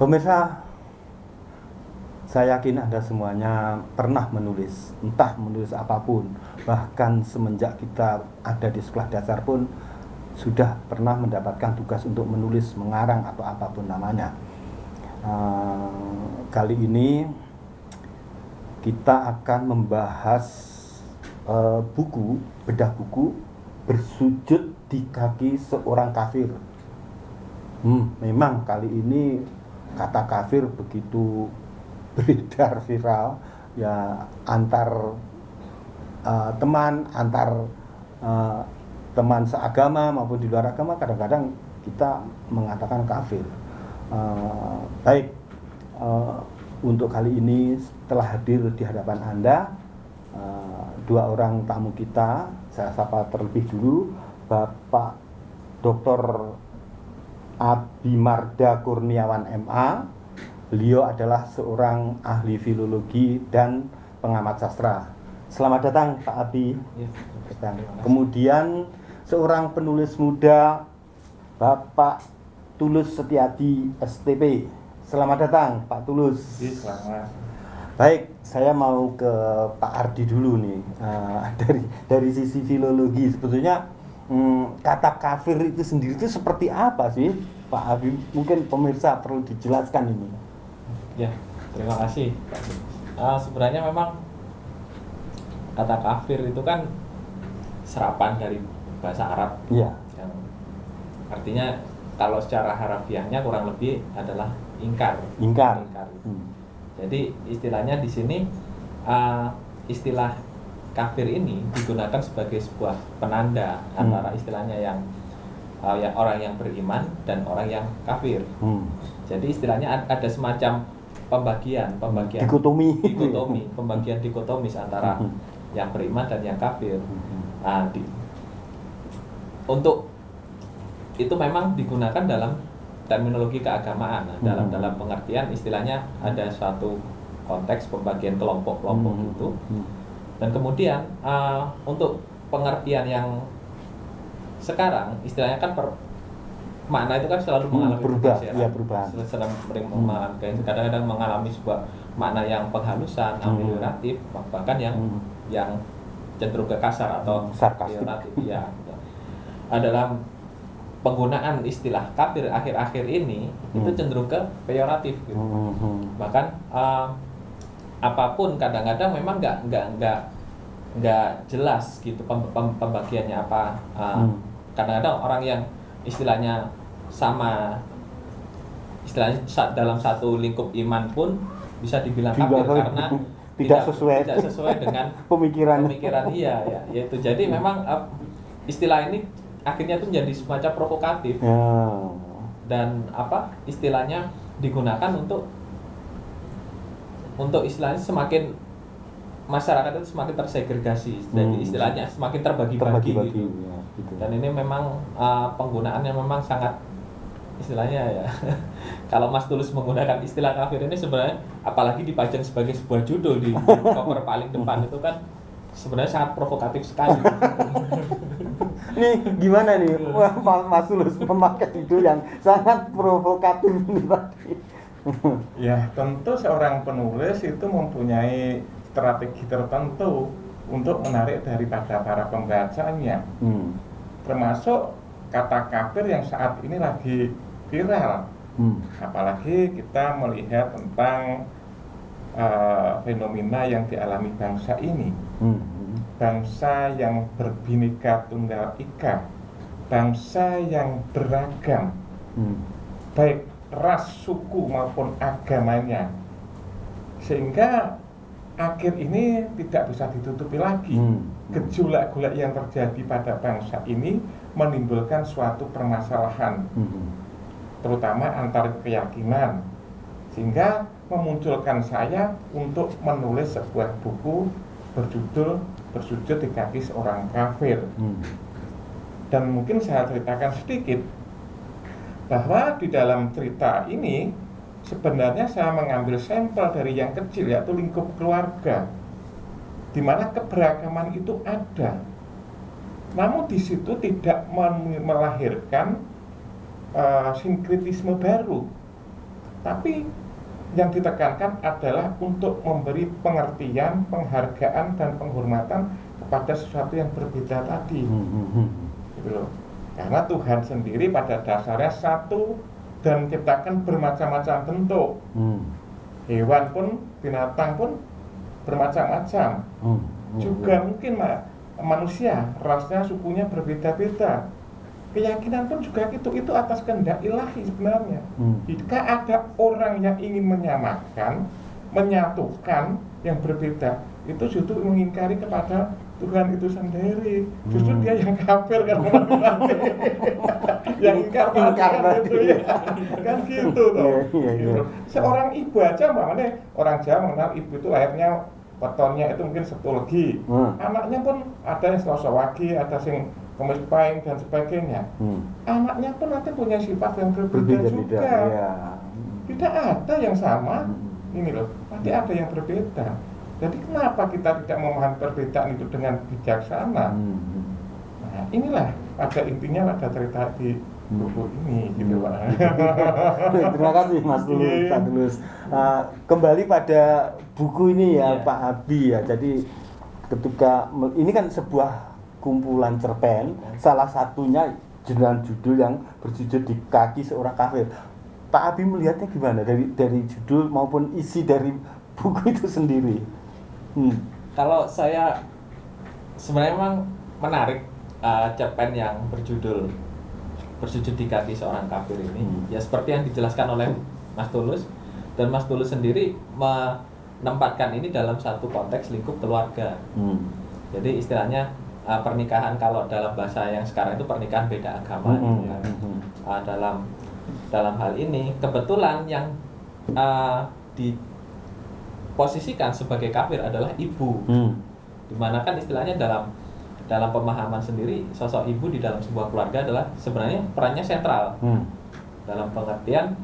Pemirsa, saya yakin Anda semuanya pernah menulis, entah menulis apapun. Bahkan semenjak kita ada di sekolah dasar pun sudah pernah mendapatkan tugas untuk menulis, mengarang atau apapun namanya. Kali ini kita akan membahas bedah buku Bersujud di Kaki Seorang Kafir. Memang kali ini kata kafir begitu beredar viral ya, antar teman seagama maupun di luar agama. Kadang-kadang kita mengatakan kafir. Untuk kali ini setelah hadir di hadapan Anda dua orang tamu kita, saya sapa terlebih dulu Bapak Dr. Abimarda Kurniawan MA. Beliau adalah seorang ahli filologi dan pengamat sastra. Selamat datang Pak Abi. Kemudian seorang penulis muda, Bapak Tulus Setiadi STP. Selamat datang Pak Tulus. Selamat. Baik, saya mau ke Pak Ardi dulu nih. Dari sisi filologi, sebetulnya kata kafir itu sendiri itu seperti apa sih Pak Abi? Mungkin pemirsa perlu dijelaskan ini. Ya, terima kasih. Sebenarnya memang kata kafir itu kan serapan dari bahasa Arab. Iya. Yang artinya kalau secara harafiahnya kurang lebih adalah ingkar. Jadi istilahnya di sini istilah kafir ini digunakan sebagai sebuah penanda antara istilahnya yang orang yang beriman dan orang yang kafir. Jadi istilahnya ada semacam pembagian dikotomis antara yang beriman dan yang kafir. Untuk itu memang digunakan dalam terminologi keagamaan. Dalam pengertian istilahnya ada suatu konteks pembagian kelompok-kelompok itu. Dan kemudian untuk pengertian yang sekarang istilahnya kan makna itu kan selalu mengalami perubahan. Kadang-kadang mengalami sebuah makna yang penghalusan, amelioratif, bahkan yang cenderung ke kasar atau sarkastik. Ya. Dalam penggunaan istilah kafir akhir-akhir ini itu cenderung ke peyoratif gitu. Bahkan apapun kadang-kadang memang nggak jelas gitu pembagiannya apa. Kadang-kadang orang yang istilahnya dalam satu lingkup iman pun bisa dibilang kafir karena tidak sesuai dengan pemikiran iya ya, yaitu jadi memang istilah ini akhirnya itu menjadi semacam provokatif. Dan istilahnya digunakan untuk istilahnya semakin masyarakat itu semakin tersegregasi, jadi istilahnya semakin terbagi-bagi gitu. Dan ini memang penggunaannya memang sangat istilahnya ya. Kalau Mas Tulus menggunakan istilah kafir ini sebenarnya apalagi dipajang sebagai sebuah judul di cover paling depan itu kan sebenarnya sangat provokatif sekali. Nih gimana nih Mas Tulus memakai judul yang sangat provokatif ini tadi? Ya, tentu seorang penulis itu mempunyai strategi tertentu untuk menarik daripada para pembacanya. Termasuk kata kafir yang saat ini lagi viral. Apalagi kita melihat tentang fenomena yang dialami bangsa ini. Bangsa yang berbineka tunggal ika, bangsa yang beragam, baik ras, suku maupun agamanya, sehingga akhir ini tidak bisa ditutupi lagi. Gejolak-gejolak yang terjadi pada bangsa ini menimbulkan suatu permasalahan, terutama antar keyakinan, sehingga memunculkan saya untuk menulis sebuah buku berjudul Bersujud di Kaki Seorang Kafir. Dan mungkin saya ceritakan sedikit bahwa di dalam cerita ini sebenarnya saya mengambil sampel dari yang kecil, yaitu lingkup keluarga, di mana keberagaman itu ada. Namun di situ tidak melahirkan sinkretisme baru. Tapi yang ditekankan adalah untuk memberi pengertian, penghargaan, dan penghormatan kepada sesuatu yang berbeda tadi. Gitu loh. Karena Tuhan sendiri pada dasarnya satu dan menciptakan bermacam-macam bentuk. Hewan pun, binatang pun bermacam-macam. Juga mungkin manusia, rasnya, sukunya berbeda-beda. Keyakinan pun juga itu atas kehendak ilahi sebenarnya. Jika ada orang yang ingin menyamakan, menyatukan yang berbeda, itu justru mengingkari kepada Tuhan itu sendiri. Justru dia yang kafir kan, yang ingkar itu ya. Kan gitu toh. Gitu. Seorang ibu aja makanya orang Jawa mengenal ibu itu lahirnya wetonnya itu mungkin Sabtu Legi. Anaknya pun ada yang Selasa Wage, ada yang Kamis Pahing dan sebagainya. Anaknya pun nanti punya sifat yang berbeda juga. Ya. Tidak ada yang sama. Ini loh, nanti ada yang berbeda. Jadi kenapa kita tidak memahami perbedaan itu dengan bijaksana? Nah, inilah pada intinya pada cerita di buku ini, gitu Pak. Terima kasih Mas Tulus. Kembali pada buku ini ya, Pak Abi ya. Jadi ketika ini kan sebuah kumpulan cerpen, salah satunya judul yang bersujud di kaki seorang kafir. Pak Abi melihatnya gimana dari judul maupun isi dari buku itu sendiri? Kalau saya sebenarnya memang menarik cerpen yang berjudul bersujud di kaki seorang kafir ini. Ya seperti yang dijelaskan oleh Mas Tulus, dan Mas Tulus sendiri menempatkan ini dalam satu konteks lingkup keluarga. Jadi istilahnya pernikahan kalau dalam bahasa yang sekarang itu pernikahan beda agama. Dalam hal ini kebetulan yang diposisikan sebagai kafir adalah ibu. Dimana kan istilahnya dalam pemahaman sendiri sosok ibu di dalam sebuah keluarga adalah sebenarnya perannya sentral. Dalam pengertian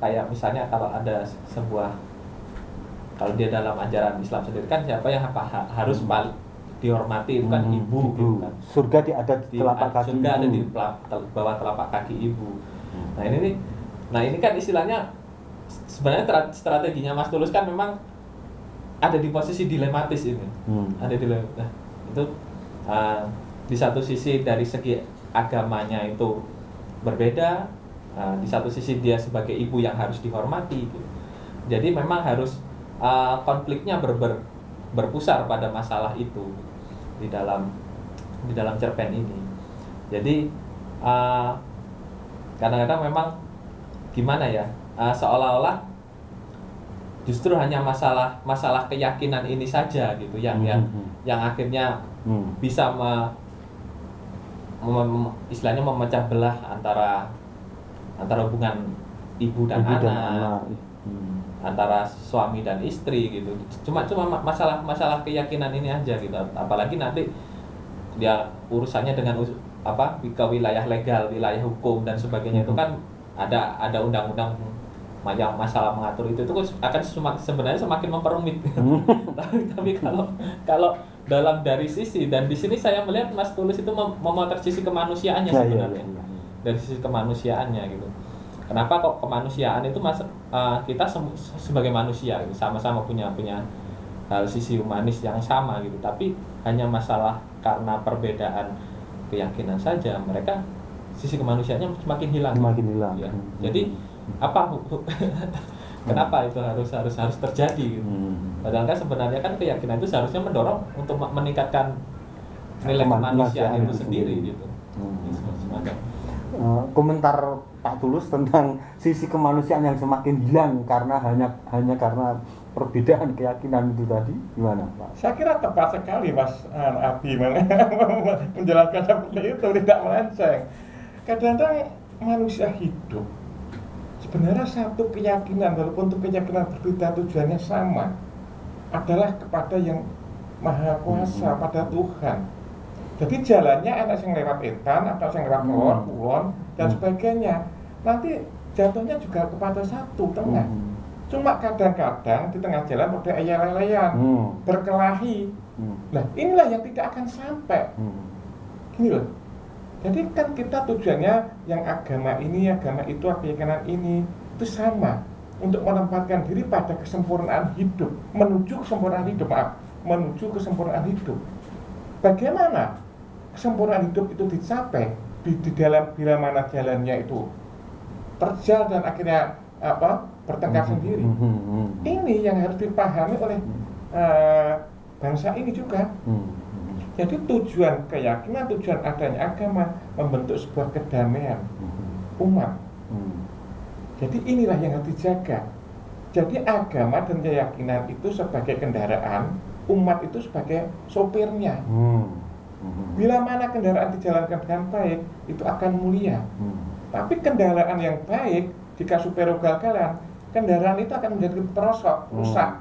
kayak misalnya kalau ada kalau dia dalam ajaran Islam sendiri kan siapa yang harus paling dihormati itu kan ibu gitu kan. Surga ada di telapak kaki surga ibu. Ada di bawah telapak kaki ibu. Nah ini kan istilahnya sebenarnya strateginya Mas Tulus kan memang ada di posisi dilematis ini. Ada dilematis. Nah, itu di satu sisi dari segi agamanya itu berbeda, di satu sisi dia sebagai ibu yang harus dihormati gitu. Jadi memang harus konfliknya berpusar pada masalah itu di dalam cerpen ini. Jadi kadang-kadang memang gimana ya, seolah-olah justru hanya masalah keyakinan ini saja gitu yang akhirnya bisa istilahnya memecah belah antara hubungan ibu dan anak. Antara suami dan istri gitu. Cuma masalah keyakinan ini aja gitu. Apalagi nanti dia urusannya dengan ke wilayah legal, wilayah hukum dan sebagainya itu kan ada undang-undang yang masalah mengatur itu akan sebenarnya semakin memperumit. Tapi kalau dalam dari sisi, dan di sini saya melihat Mas Tulus itu memotret sisi kemanusiaannya sebenarnya. Dari sisi kemanusiaannya gitu. Kenapa kok kemanusiaan itu kita sebagai manusia gitu, sama-sama punya hal sisi humanis yang sama gitu, tapi hanya masalah karena perbedaan keyakinan saja mereka sisi kemanusiaannya semakin hilang. Ya. Jadi kenapa itu harus terjadi gitu. Padahal kan sebenarnya kan keyakinan itu seharusnya mendorong untuk meningkatkan nilai kemanusiaan itu sendiri gitu. Komentar Pak Tulus tentang sisi kemanusiaan yang semakin hilang karena hanya karena perbedaan keyakinan itu tadi, gimana Pak? Saya kira tepat sekali Mas Abi menjelaskan seperti itu, tidak melenceng. Kadang-kadang manusia hidup sebenarnya satu keyakinan, walaupun untuk keyakinan berbeda tujuannya sama, adalah kepada yang Maha Kuasa, pada Tuhan. Jadi jalannya ada yang lewat etan, ada yang lewat kulon dan sebagainya. Nanti jatuhnya juga kepada satu tengah. Cuma kadang-kadang di tengah jalan ada ayal-ayalan, berkelahi. Nah inilah yang tidak akan sampai. Gini loh. Jadi kan kita tujuannya yang agama ini, agama itu, keyakinan ini. itu sama untuk menempatkan diri pada kesempurnaan hidup, menuju kesempurnaan hidup. Bagaimana kesempurnaan hidup itu dicapai? Di dalam bila mana jalannya itu terjal dan akhirnya bertengkar sendiri. Ini yang harus dipahami oleh bangsa ini juga. Jadi tujuan keyakinan, tujuan adanya agama membentuk sebuah kedamaian umat. Jadi inilah yang harus dijaga. Jadi agama dan keyakinan itu sebagai kendaraan, umat itu sebagai sopirnya. Bila mana kendaraan dijalankan dengan baik, itu akan mulia. Tapi kendaraan yang baik, jika supir ugal-ugalan, kendaraan itu akan menjadi perosok, rusak.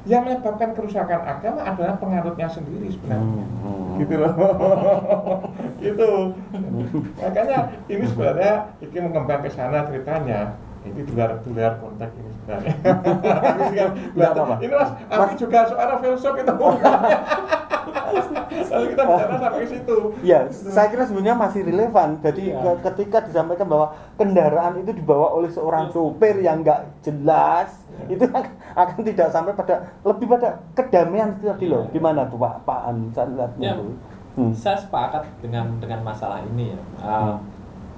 Yang menyebabkan kerusakan agama adalah penganutnya sendiri sebenarnya. Gitu loh. Gitu. Makanya ini sebenarnya ini mengembang ke sana ceritanya. Ini di luar konteks ini sebenarnya. Ini Mas, aku juga seorang filsuf itu. Lalu kita bicara sampai ke situ. Ya, saya kira sebenarnya masih relevan. Jadi ketika disampaikan bahwa kendaraan itu dibawa oleh seorang sopir yang nggak jelas, itu akan tidak sampai lebih pada kedamaian itu tadi loh. Gimana tuh Pak An? Saya sepakat dengan masalah ini ya.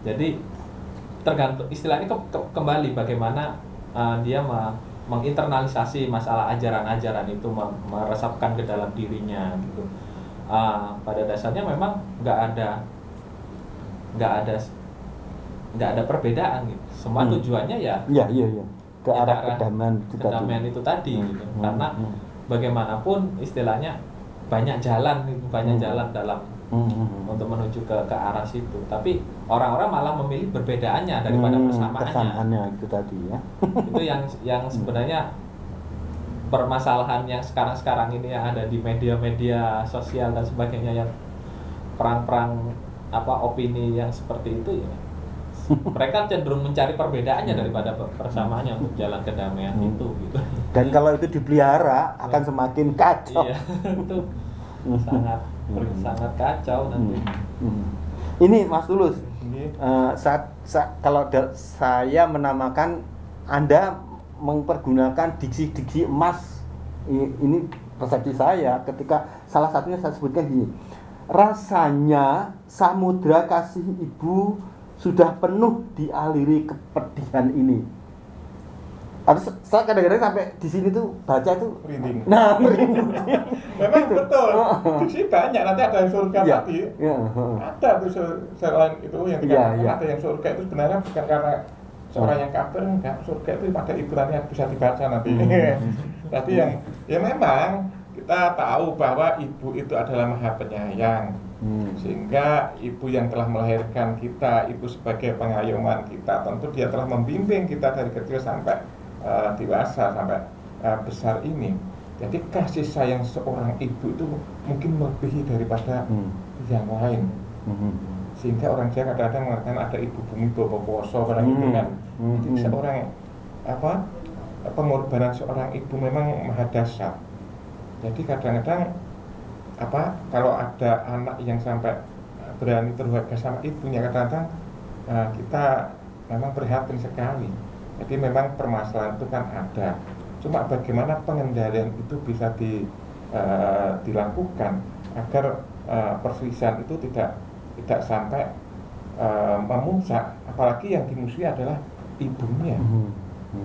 Jadi tergantung istilahnya kembali bagaimana dia menginternalisasi masalah ajaran-ajaran itu, meresapkan ke dalam dirinya gitu. Pada dasarnya memang nggak ada perbedaan gitu. Semua tujuannya ya ke arah kedamaian itu tadi gitu. Karena bagaimanapun istilahnya banyak jalan dalam untuk menuju ke arah situ. Tapi orang-orang malah memilih perbedaannya daripada persamaannya. Itu tadi ya. Itu yang sebenarnya permasalahan yang sekarang ini yang ada di media-media sosial dan sebagainya, yang perang-perang opini yang seperti itu ya. Mereka cenderung mencari perbedaannya daripada persamaannya untuk jalan kedamaian itu gitu. Dan kalau itu dipelihara akan semakin kacau. Iya, itu sangat kacau nanti. Ini Mas Tulus, kalau saya menamakan Anda mempergunakan diksi-diksi emas. Ini persepsi saya ketika salah satunya saya sebutkan gini. Rasanya samudra kasih ibu sudah penuh dialiri kepedihan ini. Atau saya kadang-kadang sampai di sini tuh baca tuh merinding. Merinding. Memang betul. Diksi banyak, nanti ada yang surga tadi. Ada tuh selain itu yang dikatakan ada yang surga itu sebenarnya bukan karena seorang yang kafir, enggak. Surga itu pada iburannya bisa dibaca nanti. Tapi yang memang kita tahu bahwa ibu itu adalah maha penyayang. Sehingga ibu yang telah melahirkan kita, ibu sebagai pengayoman kita, tentu dia telah membimbing kita dari kecil sampai dewasa, sampai besar ini. Jadi kasih sayang seorang ibu itu mungkin melebihi daripada yang lain. Sehingga orang Jawa kadang-kadang mengatakan ada ibu bumi bawa poso barang itu kan. Jadi seorang pengorbanan seorang ibu memang maha dahsyat. Jadi kadang-kadang kalau ada anak yang sampai berani terhadap sama ibunya, kadang-kadang kita memang prihatin sekali. Jadi memang permasalahan itu kan ada. Cuma bagaimana pengendalian itu bisa dilakukan agar perselisihan itu tidak sampai memuncak, apalagi yang dimusuhi adalah ibunya.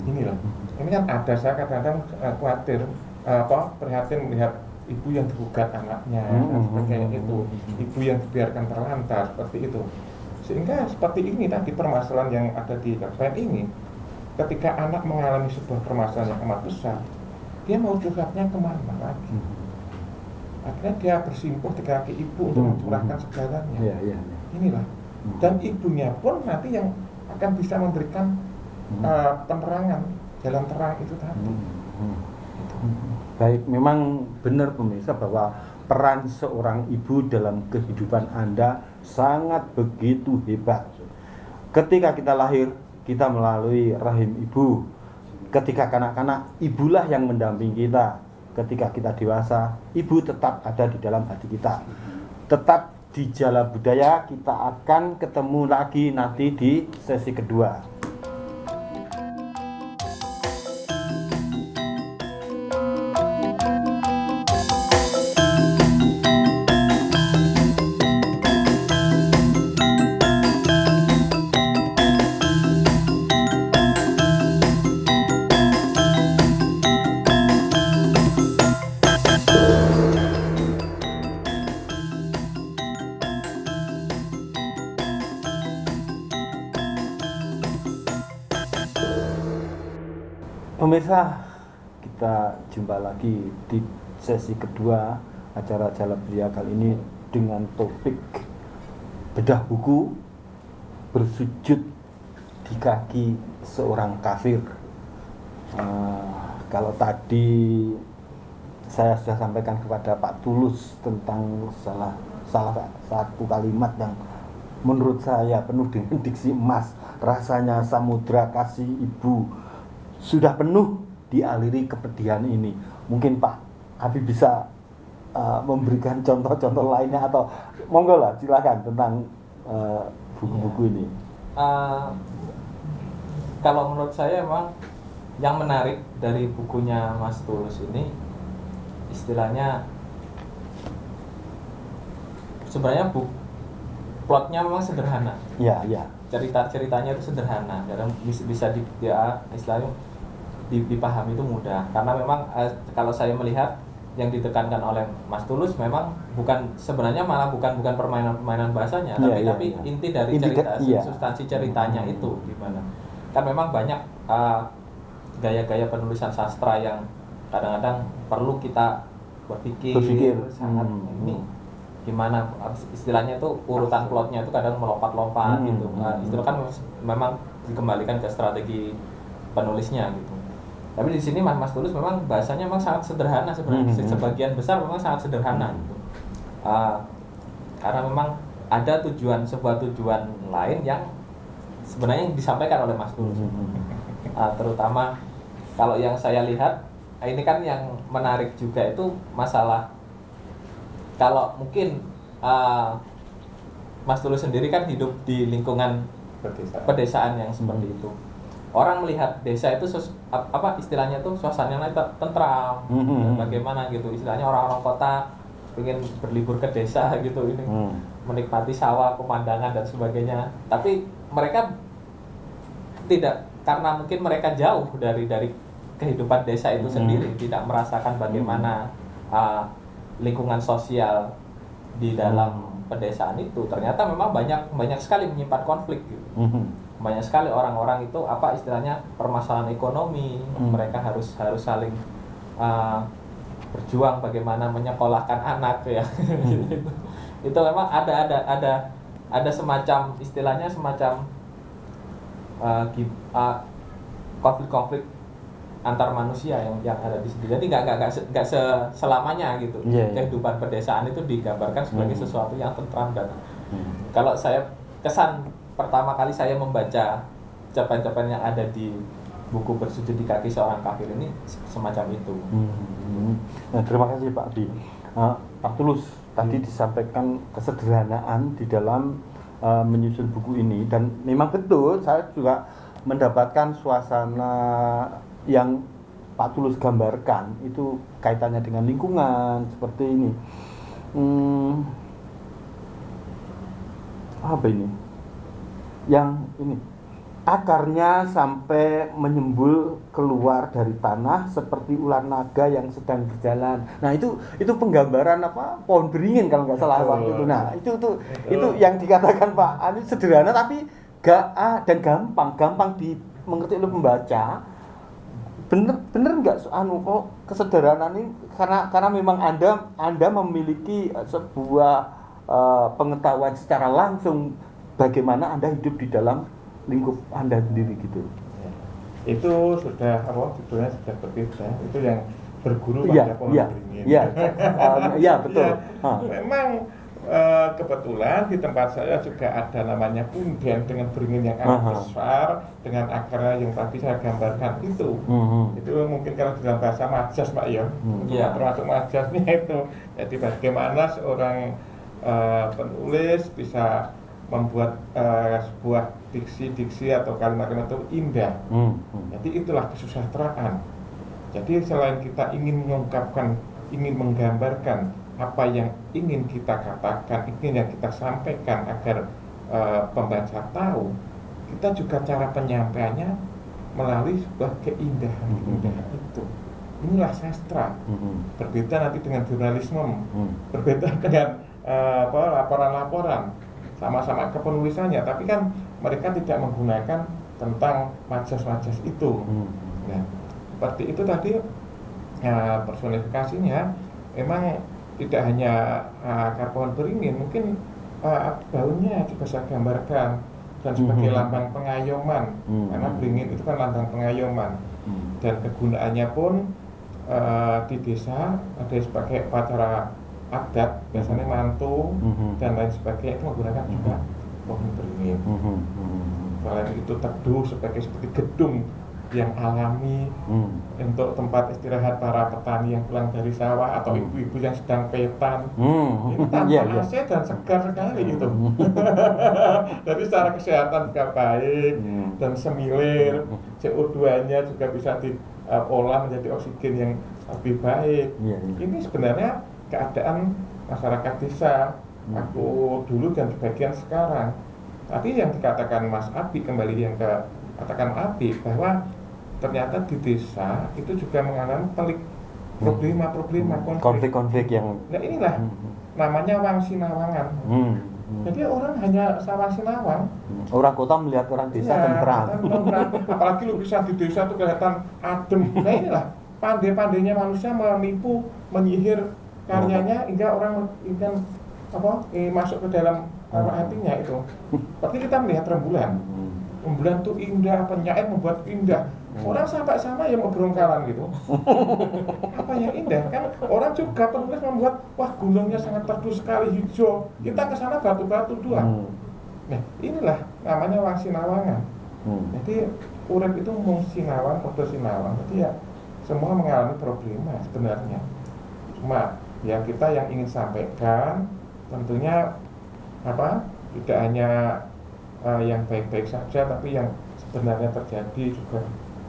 Inilah. Ini kan ada, saya kadang-kadang khawatir prihatin melihat ibu yang digugat anaknya dan sebagainya itu, ibu yang dibiarkan terlantar seperti itu. Sehingga seperti ini tadi permasalahan yang ada di KPN ini, ketika anak mengalami sebuah permasalahan yang amat besar, dia mau curhatnya kemana lagi? Akhirnya dia bersimpuh di kaki ibu untuk mencurahkan segalanya. Inilah. Dan ibunya pun nanti yang akan bisa memberikan penerangan, jalan terang itu tadi. Baik, memang benar pemirsa bahwa peran seorang ibu dalam kehidupan Anda sangat begitu hebat. Ketika kita lahir, kita melalui rahim ibu. Ketika kanak-kanak, ibulah yang mendampingi kita. Ketika kita dewasa, ibu tetap ada di dalam hati kita. Tetap di Jala Budaya, kita akan ketemu lagi nanti di sesi kedua. Pemirsa, kita jumpa lagi di sesi kedua acara Jalan Pria kali ini dengan topik bedah buku, bersujud di kaki seorang kafir. Kalau tadi saya sudah sampaikan kepada Pak Tulus tentang salah satu kalimat yang menurut saya penuh dengan diksi emas. Rasanya samudra kasih ibu sudah penuh dialiri kepedihan ini. Mungkin Pak Abi bisa memberikan contoh-contoh lainnya, atau monggo lah silakan tentang buku-buku ini. Kalau menurut saya memang yang menarik dari bukunya Mas Tulus ini, istilahnya sebenarnya plotnya memang sederhana. Ya. Ceritanya itu sederhana, dan bisa istilahnya dipahami itu mudah. Karena memang kalau saya melihat yang ditekankan oleh Mas Tulus memang sebenarnya malah bukan permainan bahasanya, tapi inti dari cerita, substansi ceritanya itu gimana. Kan memang banyak gaya-gaya penulisan sastra yang kadang-kadang perlu kita berpikir sangat ini gimana istilahnya itu, urutan plotnya itu kadang melompat-lompat gitu. Itu kan memang dikembalikan ke strategi penulisnya gitu. Tapi di sini Mas Tulus memang bahasanya memang sangat sederhana sebenarnya. Sebagian besar memang sangat sederhana gitu. Karena memang ada sebuah tujuan lain yang sebenarnya disampaikan oleh Mas Tulus. Terutama kalau yang saya lihat ini kan yang menarik juga itu masalah, kalau mungkin Mas Tulus sendiri kan hidup di lingkungan pedesaan yang seperti itu. Orang melihat desa itu istilahnya tuh suasananya tentram, bagaimana gitu. Istilahnya orang-orang kota ingin berlibur ke desa gitu, ini menikmati sawah, pemandangan dan sebagainya. Tapi mereka tidak, karena mungkin mereka jauh dari kehidupan desa itu sendiri, tidak merasakan bagaimana lingkungan sosial di dalam pedesaan itu. Ternyata memang banyak sekali menyimpan konflik gitu. Banyak sekali orang-orang itu istilahnya permasalahan ekonomi, mereka harus saling berjuang bagaimana menyekolahkan anak ya. Itu memang ada semacam istilahnya konflik-konflik antar manusia yang ada di sini. Jadi nggak selamanya gitu. Kehidupan pedesaan itu digambarkan sebagai sesuatu yang tentram dan kalau saya kesan pertama kali saya membaca cerpen-cerpen yang ada di buku Bersujud di Kaki Seorang Kafir ini semacam itu. Nah, terima kasih Pak Di. Pak Tulus tadi disampaikan kesederhanaan di dalam menyusun buku ini, dan memang betul saya juga mendapatkan suasana yang Pak Tulus gambarkan itu kaitannya dengan lingkungan seperti ini. Apa ini? Yang ini akarnya sampai menyembul keluar dari tanah seperti ular naga yang sedang berjalan. Nah itu penggambaran pohon beringin kalau nggak salah waktu itu. Nah itu yang dikatakan Pak Ani sederhana tapi dan gampang dimengerti oleh pembaca. Bener nggak kok kesederhanaan ini karena memang anda memiliki sebuah pengetahuan secara langsung bagaimana Anda hidup di dalam lingkup Anda sendiri gitu. Itu sudah judulnya sudah berbeda. Itu yang berguru pada pohon beringin. Iya betul. Memang kebetulan di tempat saya juga ada namanya punden dengan beringin yang agak besar dengan akarnya yang tadi saya gambarkan itu. Itu mungkin kalau dalam bahasa majas Pak ya. Termasuk majasnya itu. Jadi bagaimana seorang penulis bisa membuat sebuah diksi atau kalimat-kalimat itu indah. Jadi itulah kesusastraan. Jadi selain kita ingin mengungkapkan, ingin menggambarkan apa yang ingin kita katakan, ingin yang kita sampaikan agar pembaca tahu, kita juga cara penyampaiannya melalui sebuah keindahan itu. Inilah sastra. Berbeda nanti dengan jurnalisme, berbeda dengan laporan-laporan. Sama-sama kepenulisannya, tapi kan mereka tidak menggunakan tentang majas-majas itu. Nah, seperti itu tadi personifikasinya memang tidak hanya akar pohon beringin, mungkin daunnya juga saya gambarkan dan sebagai lambang pengayoman, karena beringin itu kan lambang pengayoman, dan kegunaannya pun di desa ada sebagai upacara adat, biasanya mantu dan lain sebagainya itu menggunakan juga pohon beringin. Selain itu teduh sebagai seperti gedung yang alami untuk tempat istirahat para petani yang pulang dari sawah atau ibu-ibu yang sedang petan. Ini tanpa AC dan segar sekali gitu. Jadi secara kesehatan juga baik dan semilir, CO2-nya juga bisa diolah menjadi oksigen yang lebih baik. Ini sebenarnya keadaan masyarakat desa aku dulu dan sebagian sekarang. Tadi yang dikatakan Mas Abi, kembali yang ke katakan Abi, bahwa ternyata di desa itu juga mengalami problema konflik-konflik yang nah inilah namanya wangsinawang. Jadi orang hanya sawang sinawang, orang kota melihat orang desa tenteram. Apalagi lukisan di desa itu kelihatan adem. Nah inilah pandai-pandainya manusia menipu, menyihir karyanya hingga orang ingin masuk ke dalam hatinya itu. Seperti kita melihat rembulan tuh indah, penyair membuat indah. Orang sampai sama yang berongkaran gitu. Apa yang indah kan? Orang juga penulis membuat, wah gunungnya sangat teduh sekali, hijau. Kita ke sana batu-batu doang. Nah inilah namanya wangsinawangan. Jadi urip itu mung sinawang, podo sinawang. Jadi ya semua mengalami problema sebenarnya. Cuma ya kita yang ingin sampaikan tentunya tidak hanya yang baik-baik saja, tapi yang sebenarnya terjadi juga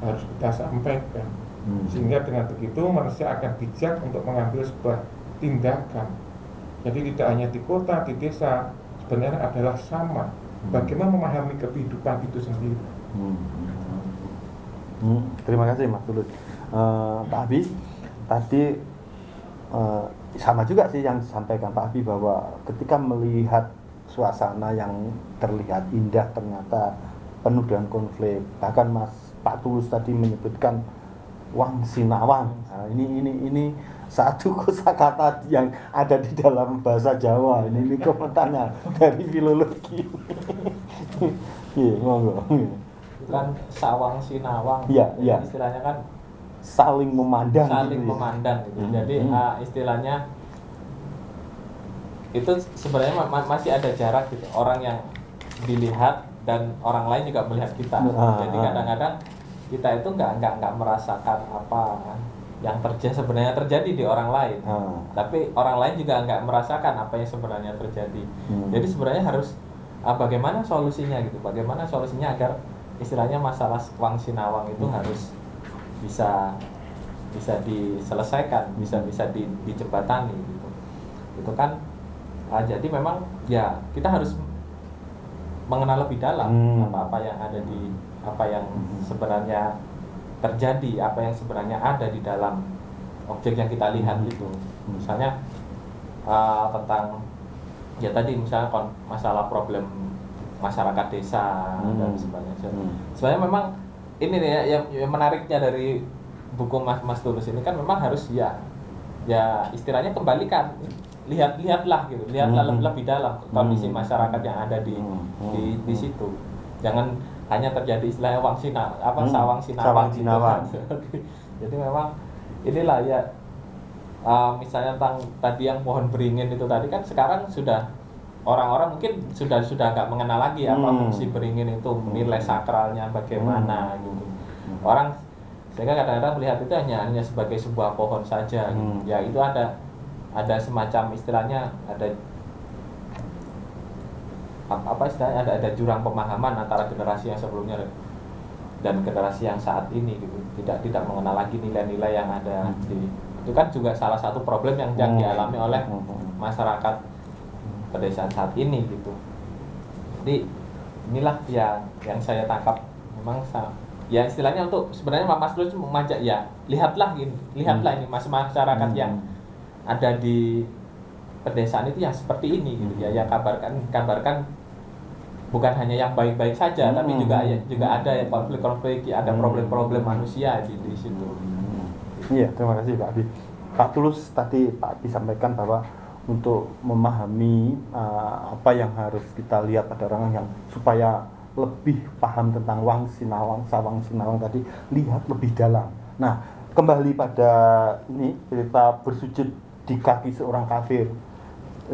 harus kita sampaikan. Sehingga dengan begitu manusia akan bijak untuk mengambil sebuah tindakan. Jadi tidak hanya di kota, di desa, sebenarnya adalah sama. Bagaimana memahami kehidupan itu sendiri. Terima kasih Mas Tulus. Pak Abi, tadi sama juga sih yang disampaikan Pak Abi, bahwa ketika melihat suasana yang terlihat indah ternyata penuh dengan konflik. Bahkan Pak Tulus tadi menyebutkan wangsinawang. Nah, ini satu kosakata yang ada di dalam bahasa Jawa. Ini komentarnya dari filologi. Iya, monggo. Bukan sawang sinawang. Iya. Istilahnya kan saling memandang. Gitu. Jadi istilahnya itu sebenarnya masih ada jarak gitu. Orang yang dilihat dan orang lain juga melihat kita. Jadi kadang-kadang kita itu nggak merasakan apa yang sebenarnya terjadi di orang lain. Tapi orang lain juga nggak merasakan apa yang sebenarnya terjadi. Jadi sebenarnya harus bagaimana solusinya gitu. Bagaimana solusinya agar istilahnya masalah wangsinawang itu harus bisa diselesaikan, bisa dijembatani gitu. Itu kan jadi memang ya kita harus mengenal lebih dalam apa yang ada di apa yang sebenarnya terjadi, apa yang sebenarnya ada di dalam objek yang kita lihat itu. Misalnya tentang ya tadi misalnya masalah problem masyarakat desa dan sebagainya. Sebenarnya memang ini nih yang menariknya dari buku Mas Tulus ini kan memang harus ya istilahnya kembalikan, lihatlah lebih dalam kondisi masyarakat yang ada di situ. Jangan hanya terjadi istilahnya sawang sinawang gitu. Jadi memang inilah ya misalnya tentang tadi yang pohon beringin itu tadi kan sekarang sudah orang-orang mungkin sudah nggak mengenal lagi apa fungsi beringin itu, nilai sakralnya bagaimana gitu. Orang sehingga kadang-kadang melihat itu hanya sebagai sebuah pohon saja gitu. Ya itu ada semacam istilahnya ada ada jurang pemahaman antara generasi yang sebelumnya dan generasi yang saat ini gitu. Tidak mengenal lagi nilai-nilai yang ada itu kan juga salah satu problem yang dialami oleh masyarakat pedesaan saat ini gitu. Jadi inilah yang saya tangkap memang ya istilahnya untuk sebenarnya Mas Tulus mengajak ya lihatlah ini masyarakat yang ada di pedesaan itu yang seperti ini gitu ya, kabarkan bukan hanya yang baik-baik saja, tapi juga ada yang konflik-konflik, ada problem-problem manusia di situ. Iya, terima kasih Pak Abi. Pak Tulus tadi Pak Abi sampaikan bahwa untuk memahami apa yang harus kita lihat pada orang yang supaya lebih paham tentang Wang Sinawang, Sawang Sinawang tadi, lihat lebih dalam. Nah, kembali pada ini cerita bersujud di kaki seorang kafir.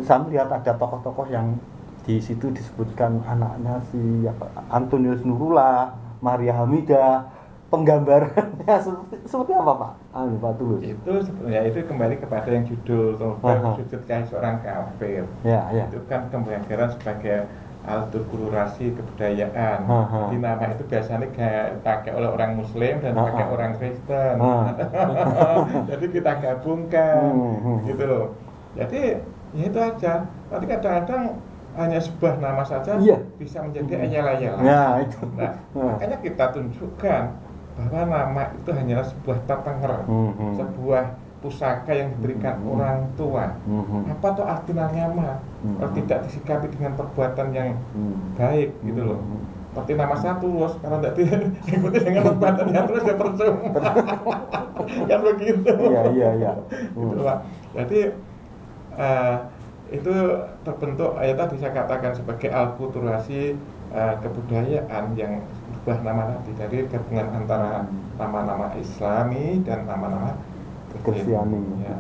Saya melihat ada tokoh-tokoh yang di situ disebutkan anaknya si Antonius Nurullah, Maria Hamidah, penggambarannya seperti apa Pak? Pak Tulus. Itu sebenarnya itu kembali kepada yang judul bersujud kaki seorang kafir. Ya. Itu kan penggambaran sebagai alkulturasi kebudayaan. Jadi nama itu biasanya dipakai oleh orang Muslim dan dipakai orang Kristen. Jadi kita gabungkan, gitu loh. Jadi ya itu aja. Tapi kadang-kadang hanya sebuah nama saja bisa menjadi ayal-ayal. Ya itu. Nah, makanya kita tunjukkan bahwa nama itu hanyalah sebuah tatenger, sebuah pusaka yang diberikan orang tua. Apa tuh arti nama? Kalau tidak disikapi dengan perbuatan yang baik, gitu loh. Seperti nama saya Tulus, kalau tidak diikuti dengan perbuatan yang terus ya percuma. Kan begitu. Iya. Gitu, Pak. Jadi itu terbentuk, tadi saya katakan sebagai alkulturasi kebudayaan yang berubah nama tadi dari gabungan antara nama-nama Islami dan nama-nama Kristiani. Ya.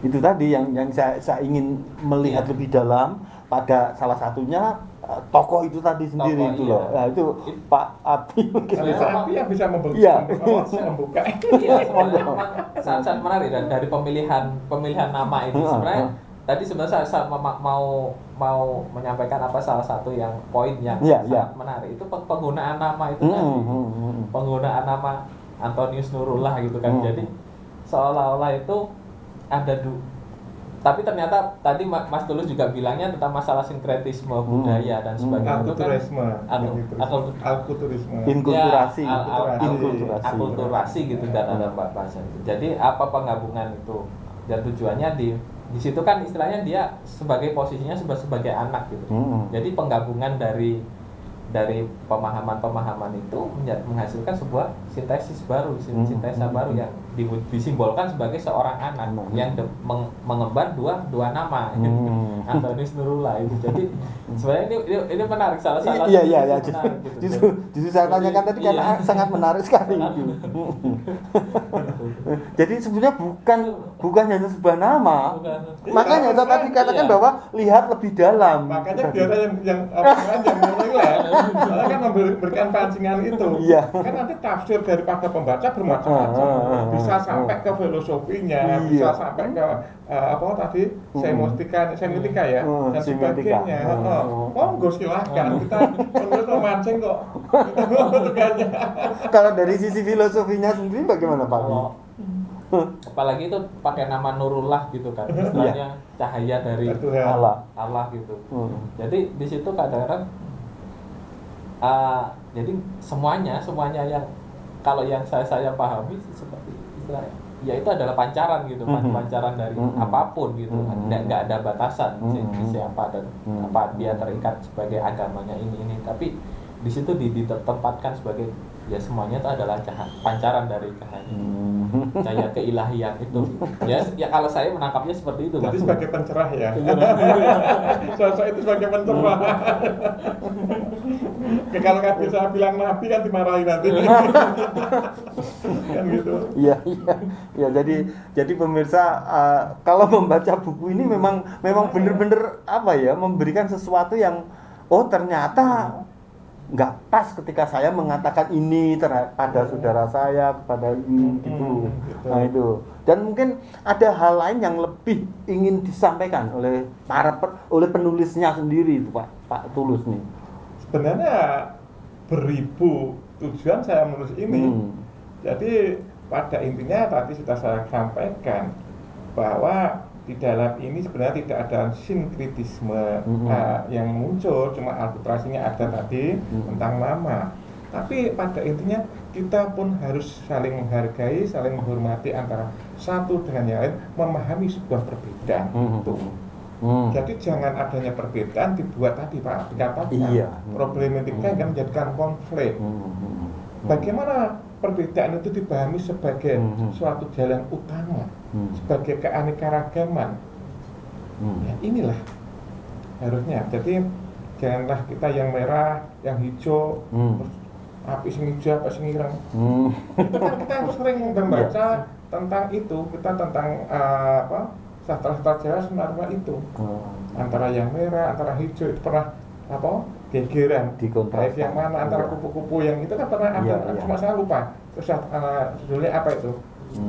Itu tadi yang saya ingin melihat lebih dalam pada salah satunya tokoh itu tadi sendiri itu loh. Nah, itu Pak Abi mungkin. Pak Abi yang bisa membuka. Iya, memang sangat menarik dari pemilihan nama itu sebenarnya. Tadi sebenarnya saya mau menyampaikan salah satu yang poin yang sangat menarik itu penggunaan nama itu tadi. Penggunaan nama Antonius Nurullah gitu kan. Jadi seolah-olah itu ada tapi ternyata tadi Mas Tulus juga bilangnya tentang masalah sinkretisme budaya dan sebagainya. Alkulturisme. Inkulturasi. Akulturasi gitu kan ada bahasa itu. Jadi apa penggabungan itu dan tujuannya di situ kan istilahnya dia sebagai posisinya sebagai anak gitu. Jadi penggabungan dari pemahaman itu menghasilkan sebuah sintesis baru, sintesa baru yang disimbolkan sebagai seorang anak yang mengemban dua nama, Antonius Nurullah itu. Jadi sebenarnya ini menarik salah satu. Iya. Justru saya tanyakan tadi karena sangat menarik sekali. Jadi sebenarnya bukan hanya sebuah nama. Makanya saya tadi katakan bahwa lihat lebih dalam. Makanya biar yang menilai. Soalnya kan memberikan pancingan itu. Kan nanti tafsir daripada pembaca bermacam-macam. Bisa sampai ke filosofinya, bisa sampai ke semiotika ya, dan sebagainya. Monggo silahkan, kita menulis memancing kok. Kalau dari sisi filosofinya sendiri bagaimana Pak? Apalagi itu pakai nama Nurullah gitu kan, istilahnya cahaya dari Allah gitu. Jadi di situ kadang-kadang jadi semuanya yang kalau yang saya pahami seperti istilahnya ya itu adalah pancaran gitu, pancaran dari apapun gitu, nggak ada batasan siapa dan apa dia terikat sebagai agamanya ini, tapi di situ ditempatkan sebagai ya semuanya itu adalah pancaran dari cahaya keilahian itu. Ya kalau saya menangkapnya seperti itu. Jadi sebagai pencerah ya. Sosok itu sebagai pencerah. Kalau nggak bisa bilang nabi kan dimarahi nanti. Kan gitu. Iya. Jadi pemirsa kalau membaca buku ini memang benar-benar memberikan sesuatu yang ternyata nggak pas ketika saya mengatakan ini pada saudara saya, kepada ini gitu. Nah itu. Dan mungkin ada hal lain yang lebih ingin disampaikan oleh penulisnya sendiri itu Pak Tulus nih. Sebenarnya beribu tujuan saya menulis ini. Jadi pada intinya tadi sudah saya sampaikan bahwa di dalam ini sebenarnya tidak ada sinkretisme yang muncul, cuma alkulturasinya ada tadi tentang nama. Tapi pada intinya kita pun harus saling menghargai, saling menghormati antara satu dengan yang lain, memahami sebuah perbedaan itu. Jadi jangan adanya perbedaan dibuat tadi Pak, dikatakan problematika yang menjadikan konflik. Bagaimana perbedaan itu dipahami sebagai suatu jalan utama, sebagai keanekaragaman. Ya, inilah harusnya. Jadi janganlah kita yang merah, yang hijau, api sing hijau, apa sing ireng. Itu kan kita sering membaca tentang itu, kita tentang sastra Jawa sebenarnya itu antara yang merah, antara hijau itu pernah gegeran baik yang mana antara kupu-kupu yang itu kan pernah ada, cuma saya lupa terus judulnya apa itu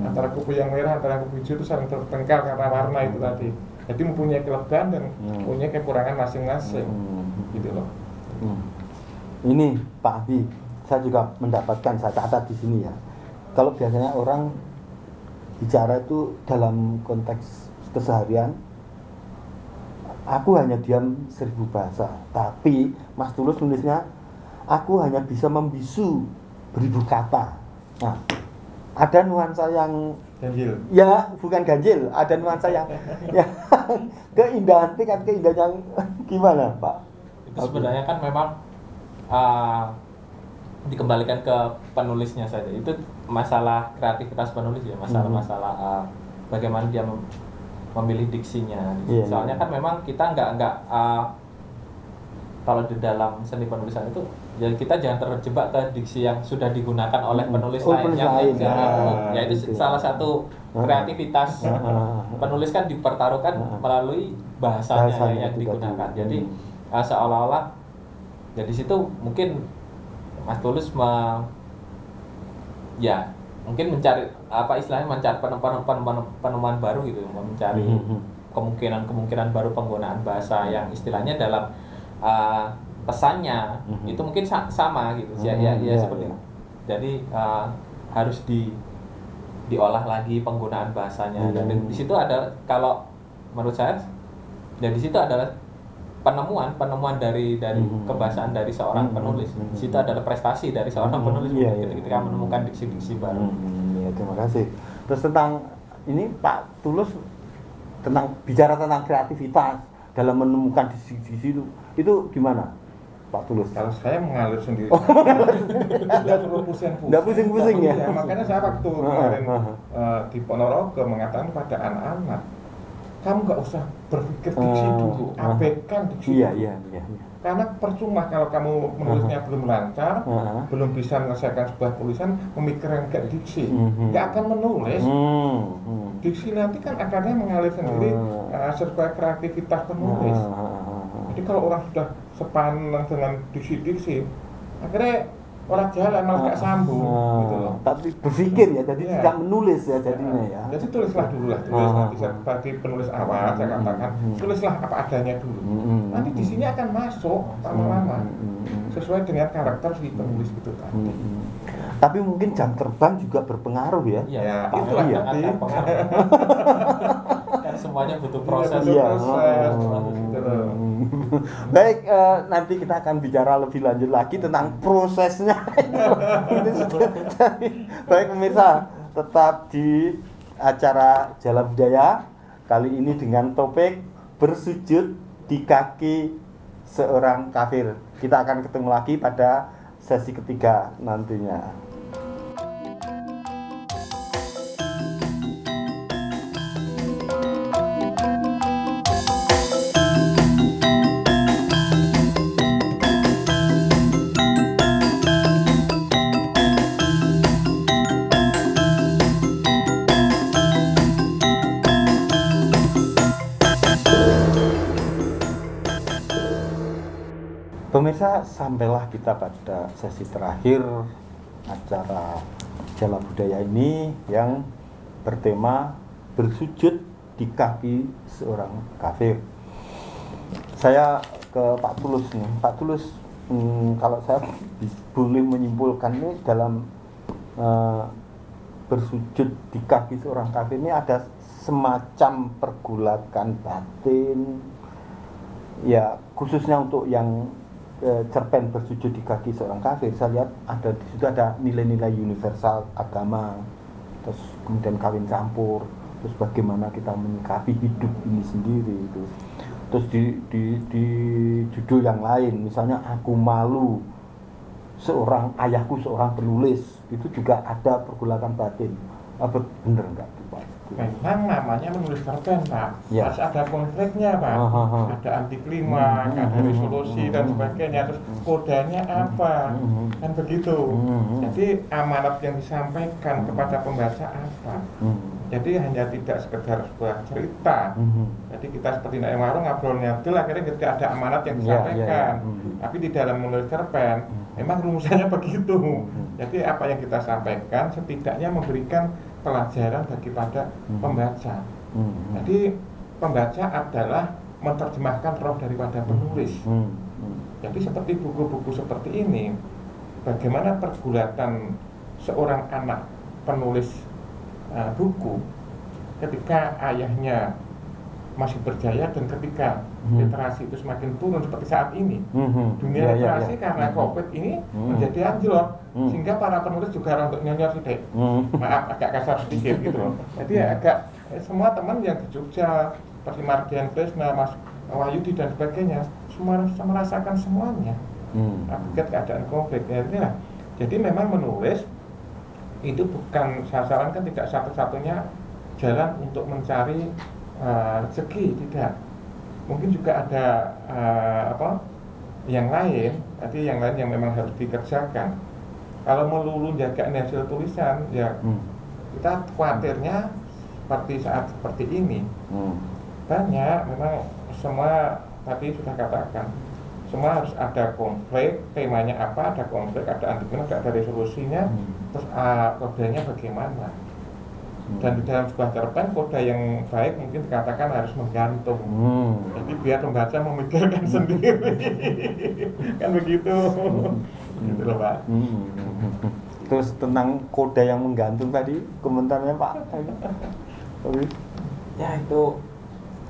antara kupu yang merah, antara kupu hijau itu saling bertengkar karena warna itu tadi. Jadi mempunyai kelebihan dan punya kekurangan masing-masing gitu loh. Ini Pak Abi, saya juga mendapatkan, saya catat di sini ya. Kalau biasanya orang bicara itu dalam konteks keseharian, aku hanya diam 1000 bahasa, tapi Mas Tulus nulisnya aku hanya bisa membisu 1000 kata. Nah, ada nuansa yang ganjil. Ya, bukan ganjil, ada nuansa yang ya, keindahan, tingkat keindahan yang gimana, Pak? Itu sebenarnya kan memang dikembalikan ke penulisnya saja. Itu masalah kreativitas penulis ya, masalah bagaimana dia memilih diksinya. Soalnya kan memang kita nggak kalau di dalam seni penulisan itu ya kita jangan terjebak ke diksi yang sudah digunakan oleh penulis lain ya itu salah satu kreativitas penulis kan dipertaruhkan melalui bahasanya yang digunakan. Jadi seolah-olah ya di situ mungkin Mas Tulus mungkin mencari mencari penemuan baru gitu, mencari kemungkinan baru penggunaan bahasa yang istilahnya dalam pesannya itu mungkin sama gitu seperti itu. Jadi harus diolah lagi penggunaan bahasanya dan di situ ada, kalau menurut saya dan di situ adalah penemuan dari kebahasaan dari seorang penulis. Di situ adalah prestasi dari seorang penulis ketika menemukan diksi-diksi baru. Terima kasih. Terus tentang ini Pak Tulus bicara tentang kreativitas dalam menemukan diksi-diksi itu gimana Pak Tulus? Kalau saya mengalir sendiri. Tidak perlu pusing-pusing. Tidak pusing-pusing ya. Makanya saya waktu kemarin di Ponorogo mengatakan pada anak-anak, kamu nggak usah berpikir diksi dulu, abaikan diksi dulu. Iya. Karena percuma kalau kamu menulisnya belum lancar, belum bisa menyelesaikan sebuah tulisan, memikirkan ke diksi, nggak akan menulis. Diksi nanti kan akarnya mengalir sendiri sesuai kreativitas penulis. Jadi kalau orang sudah sepaneng dengan diksi-diksi, akhirnya orang jalan malah nggak sambung gitu loh. Tapi berpikir ya, jadi tidak menulis ya jadinya ya. Jadi tulislah dulu lah, tulislah sebagai penulis awal saya katakan, tulislah apa adanya dulu. Nanti di sini akan masuk lama-lama sesuai dengan karakter si penulis itu tadi. Tapi mungkin jam terbang juga berpengaruh ya. Ya, itulah tadi. Kan semuanya butuh proses. Baik, nanti kita akan bicara lebih lanjut lagi tentang prosesnya. Baik pemirsa, tetap di acara Jala Budaya kali ini dengan topik bersujud di kaki seorang kafir. Kita akan ketemu lagi pada sesi ketiga nantinya. Pemirsa, sampailah kita pada sesi terakhir acara Jala Budaya ini yang bertema bersujud di kaki seorang kafir. Saya ke Pak Tulus nih. Pak Tulus, kalau saya boleh menyimpulkan ini dalam bersujud di kaki seorang kafir ini ada semacam pergulakan batin, ya khususnya untuk yang cerpen bersujud di kaki seorang kafir. Saya lihat ada di situ ada nilai-nilai universal agama, terus kemudian kawin campur, terus bagaimana kita menyikapi hidup ini sendiri itu. Terus di judul yang lain, misalnya aku malu, ayahku seorang penulis, itu juga ada pergolakan batin. Apa bener enggak Pak? Memang namanya menulis cerpen Pak, Ya. harus ada konfliknya Pak, ada anti klimaks, ada resolusi dan sebagainya, terus kodanya apa, kan begitu. Jadi amanat yang disampaikan kepada pembaca apa. Jadi hanya tidak sekedar sebuah cerita. Jadi kita seperti naik warung ngobrolnya itu akhirnya ketika ada amanat yang disampaikan. Tapi di dalam menulis cerpen memang rumusannya begitu. Jadi apa yang kita sampaikan setidaknya memberikan pelajaran bagi pada pembaca. Jadi pembaca adalah menerjemahkan roh daripada penulis. Jadi seperti buku-buku seperti ini, bagaimana pergulatan seorang anak penulis buku ketika ayahnya masih berjaya dan ketika literasi itu semakin turun seperti saat ini. Dunia literasi karena COVID ini menjadi anjlok, sehingga para penulis juga untuk nyonyor sedikit. Maaf agak kasar sedikit gitu loh. Jadi agak semua teman yang di Jogja seperti Mardian Kresna, Mas Wahyudi dan sebagainya semua merasakan semuanya. Akibat keadaan konflik ya. Jadi memang menulis itu bukan sasaran, kan tidak satu-satunya jalan untuk mencari rezeki, tidak. Mungkin juga ada yang lain, tapi yang lain yang memang harus dikerjakan. Kalau melulu jaga hasil tulisan, ya kita khawatirnya seperti saat seperti ini banyak memang semua tadi sudah katakan semua harus ada konflik, temanya apa, ada konflik, ada anti-klimaks, ada resolusinya, terus kodenya bagaimana. Dan di dalam sebuah cerpen kode yang baik mungkin dikatakan harus menggantung. Jadi biar pembaca memikirkan sendiri. Kan begitu. Gitu loh Pak. Terus tentang kode yang menggantung tadi komentarnya Pak. Ya itu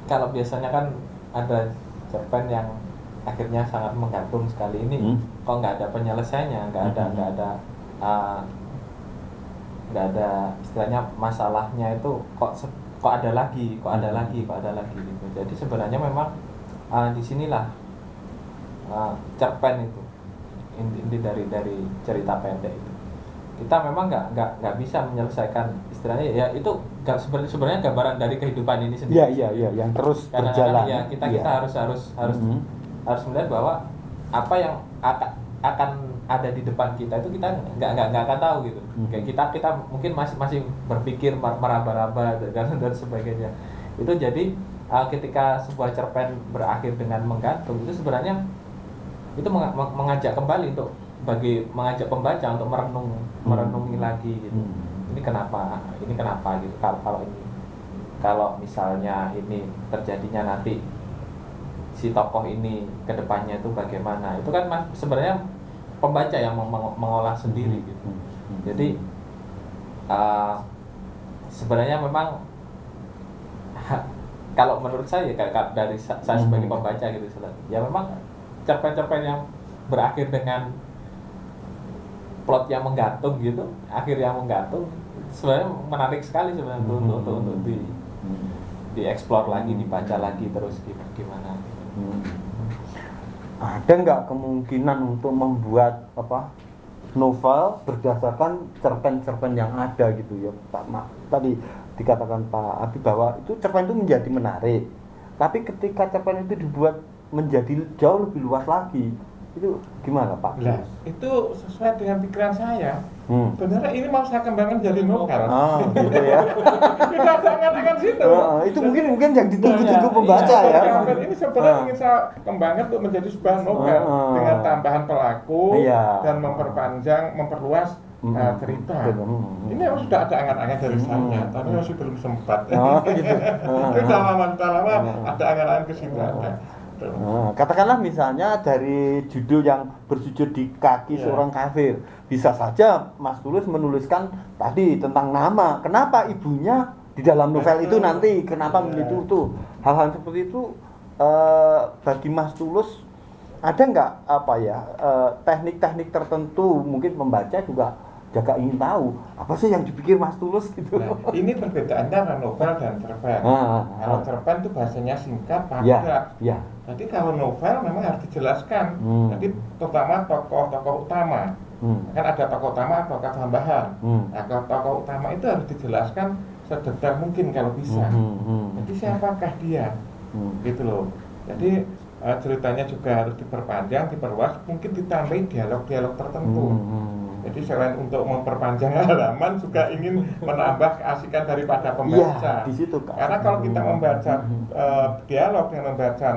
kalau biasanya kan ada cerpen yang akhirnya sangat menggantung sekali ini, kok nggak ada penyelesaiannya, nggak ada istilahnya masalahnya itu kok ada lagi gitu. Jadi sebenarnya memang disinilah cerpen itu inti dari cerita pendek itu. Kita memang nggak bisa menyelesaikan istilahnya ya itu sebenarnya gambaran dari kehidupan ini sendiri. Iya yang terus Karena berjalan. Ya kita harus melihat bahwa apa yang akan ada di depan kita itu kita nggak akan tahu gitu. Kayak kita mungkin masih berpikir meraba-raba dan sebagainya. Itu jadi ketika sebuah cerpen berakhir dengan menggantung, itu sebenarnya itu mengajak kembali mengajak pembaca untuk merenungi lagi gitu. Ini kenapa gitu. Kalau misalnya ini terjadinya nanti si tokoh ini kedepannya itu bagaimana, itu kan sebenarnya pembaca yang mengolah sendiri gitu. Jadi sebenarnya memang kalau menurut saya dari saya sebagai pembaca gitu, ya memang cerpen-cerpen yang berakhir dengan plot yang menggantung gitu, akhir yang menggantung, sebenarnya menarik sekali sebenarnya untuk dieksplor lagi, dibaca lagi terus gimana. Ada nggak kemungkinan untuk membuat novel berdasarkan cerpen-cerpen yang ada gitu ya Pak? Tadi dikatakan Pak Abi bahwa itu cerpen itu menjadi menarik, tapi ketika cerpen itu dibuat menjadi jauh lebih luas lagi, itu gimana Pak? Nah, itu sesuai dengan pikiran saya. Sebenarnya ini mau saya kembangkan jadi novel. Gitu ya. Tidak ada angan-angan situ. Itu mungkin yang ditunggu-tunggu pembaca ya. Novel ini sebenarnya ingin saya kembangkan untuk menjadi sebuah novel dengan tambahan pelaku dan memperluas cerita. Ini memang sudah ada angan-angan dari saya, tapi masih belum sempat. Gitu. Sudah lama ada angan-angan ke situ ada. Katakanlah misalnya dari judul yang bersujud di kaki seorang kafir, bisa saja Mas Tulus menuliskan tadi tentang nama, kenapa ibunya di dalam novel itu nanti, kenapa begitu tuh hal-hal seperti itu. Bagi Mas Tulus ada nggak teknik-teknik tertentu, mungkin membaca juga Jaga ingin tahu apa sih yang dipikir Mas Tulus gitu. Nah, ini perbedaannya antara novel dan cerpen. Kalau cerpen itu bahasanya singkat, padat. Ya. Jadi kalau novel memang harus dijelaskan. Jadi terutama tokoh-tokoh utama. Kan ada tokoh utama, tokoh tambahan. Nah, kalau tokoh utama itu harus dijelaskan sedetail mungkin kalau bisa. Jadi siapakah dia? Gitu loh. Jadi ceritanya juga harus diperpanjang, diperluas, mungkin ditambahi dialog-dialog tertentu. Jadi selain untuk memperpanjang halaman juga ingin menambah keasikan daripada pembaca. Di situ, Kak. Karena kalau kita membaca dialog dengan membaca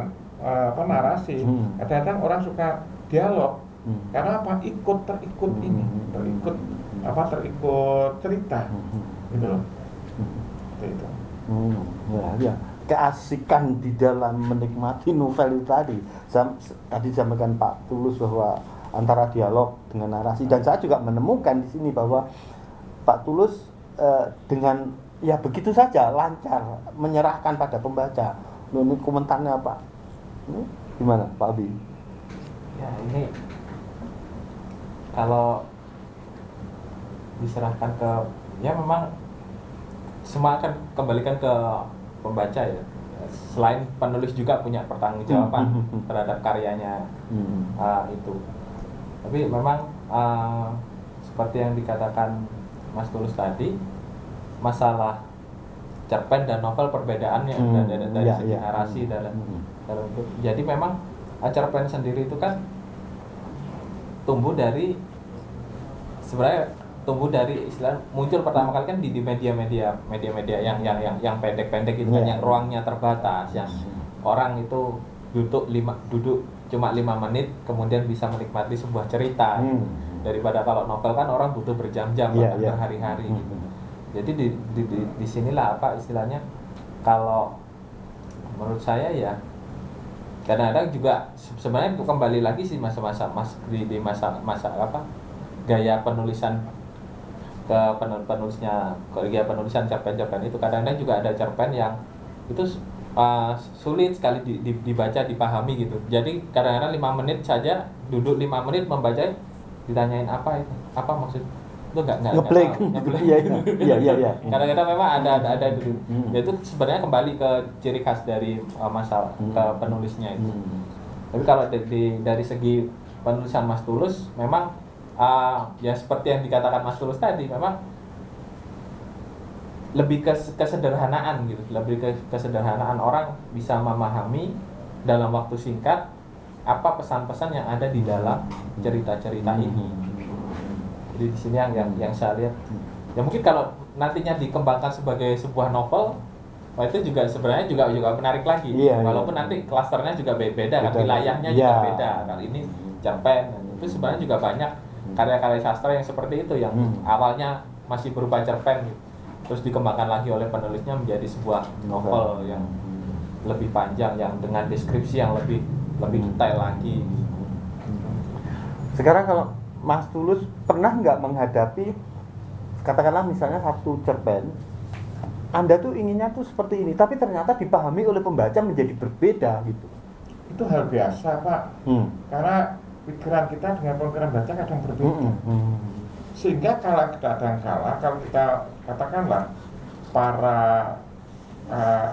narasi, kadang-kadang orang suka dialog. Karena apa? Terikut ini, terikut cerita, gitu loh. Itu. Ya. Keasikan di dalam menikmati novel itu tadi. Tadi disampaikan Pak Tulus bahwa antara dialog dengan narasi, dan saya juga menemukan di sini bahwa Pak Tulus dengan ya begitu saja lancar menyerahkan pada pembaca. Ini komentarnya Pak. Ini gimana Pak Abi? Ya ini kalau diserahkan ke ya memang semua akan kembalikan ke pembaca ya. Selain penulis juga punya pertanggungjawaban terhadap karyanya itu. Tapi memang seperti yang dikatakan Mas Tulus tadi, masalah cerpen dan novel perbedaannya dari segi narasi dalam jadi memang cerpen sendiri itu kan tumbuh dari istilah muncul pertama kali kan di media-media yang pendek-pendek itu kan, yang ruangnya terbatas, yang orang itu duduk cuma 5 menit kemudian bisa menikmati sebuah cerita daripada kalau novel kan orang butuh berjam-jam berhari-hari gitu. Jadi di sinilah apa istilahnya, kalau menurut saya ya kadang-kadang juga sebenarnya kembali lagi sih masa gaya penulisan ke penulisnya, gaya penulisan cerpen-cerpen itu. Kadang-kadang juga ada cerpen yang itu sulit sekali dibaca, dipahami gitu. Jadi kadang-kadang 5 menit saja, duduk 5 menit membaca, ditanyain apa itu, apa maksud itu nggak ngeblank. Iya. Kadang-kadang memang ada dulu. Itu sebenarnya kembali ke ciri khas dari masalah ke penulisnya itu. Tapi kalau dari segi penulisan Mas Tulus memang ya seperti yang dikatakan Mas Tulus tadi, memang lebih ke kesederhanaan gitu, lebih ke kesederhanaan, orang bisa memahami dalam waktu singkat apa pesan-pesan yang ada di dalam cerita-cerita ini. Jadi di sini yang saya lihat, ya mungkin kalau nantinya dikembangkan sebagai sebuah novel, itu juga sebenarnya juga menarik lagi. Walaupun nanti klasternya juga beda kan, wilayahnya juga beda. Kalau ini cerpen, itu sebenarnya juga banyak karya-karya sastra yang seperti itu, yang awalnya masih berupa cerpen gitu, terus dikembangkan lagi oleh penulisnya menjadi sebuah novel yang lebih panjang, yang dengan deskripsi yang lebih detail lagi. Sekarang kalau Mas Tulus pernah nggak menghadapi, katakanlah misalnya satu cerpen, Anda tuh inginnya tuh seperti ini, tapi ternyata dipahami oleh pembaca menjadi berbeda gitu? Itu hal biasa Pak, karena pikiran kita dengan pikiran baca kadang berbeda. Sehingga kalau kita katakanlah para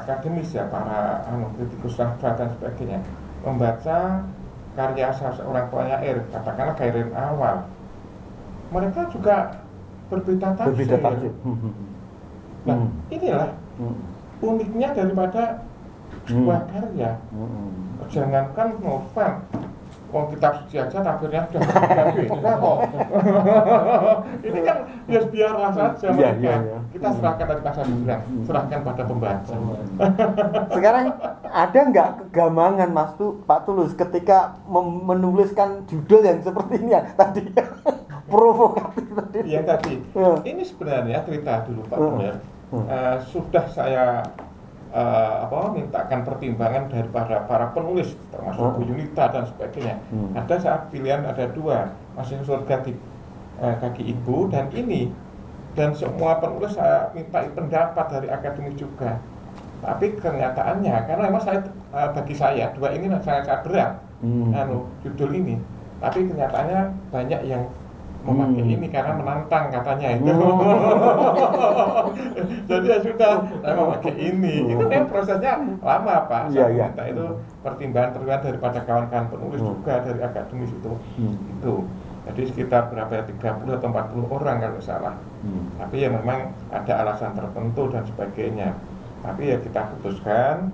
akademis ya, para kritikus sastra dan sebagainya membaca karya seorang penyair, katakanlah Kairin Awal, mereka juga berbeda tafsir. Nah, inilah uniknya daripada sebuah karya. Jangankan novel, kitab suci aja tafsirnya sudah beda kok. Ini kan biarlah saja mereka. Kita serahkan tadi Mas Adi bilang, serahkan pada pembaca. Sekarang ada nggak kegamangan Pak Tulus ketika menuliskan judul yang seperti ini ya tadi? Provokatif tadi. Yang tadi. Ini sebenarnya cerita dulu Pak Bener. Sudah saya mintakan pertimbangan daripada para penulis, termasuk Bu Yunita dan sebagainya. Ada saat pilihan ada 2, Masih Surga di Kaki Ibu dan ini, dan semua penulis saya minta pendapat dari akademik juga. Tapi kenyataannya, karena memang bagi saya 2 ini sangat berat, judul ini. Tapi kenyataannya banyak yang memakai ini karena menantang katanya itu. Jadi ya sudah, saya memakai ini. Itu kan prosesnya lama Pak. Saya minta itu pertimbangan daripada kawan-kawan penulis juga dari akademis itu. Itu. Jadi sekitar berapa ya, 30 atau 40 orang kalau salah. Tapi ya memang ada alasan tertentu dan sebagainya. Tapi ya kita putuskan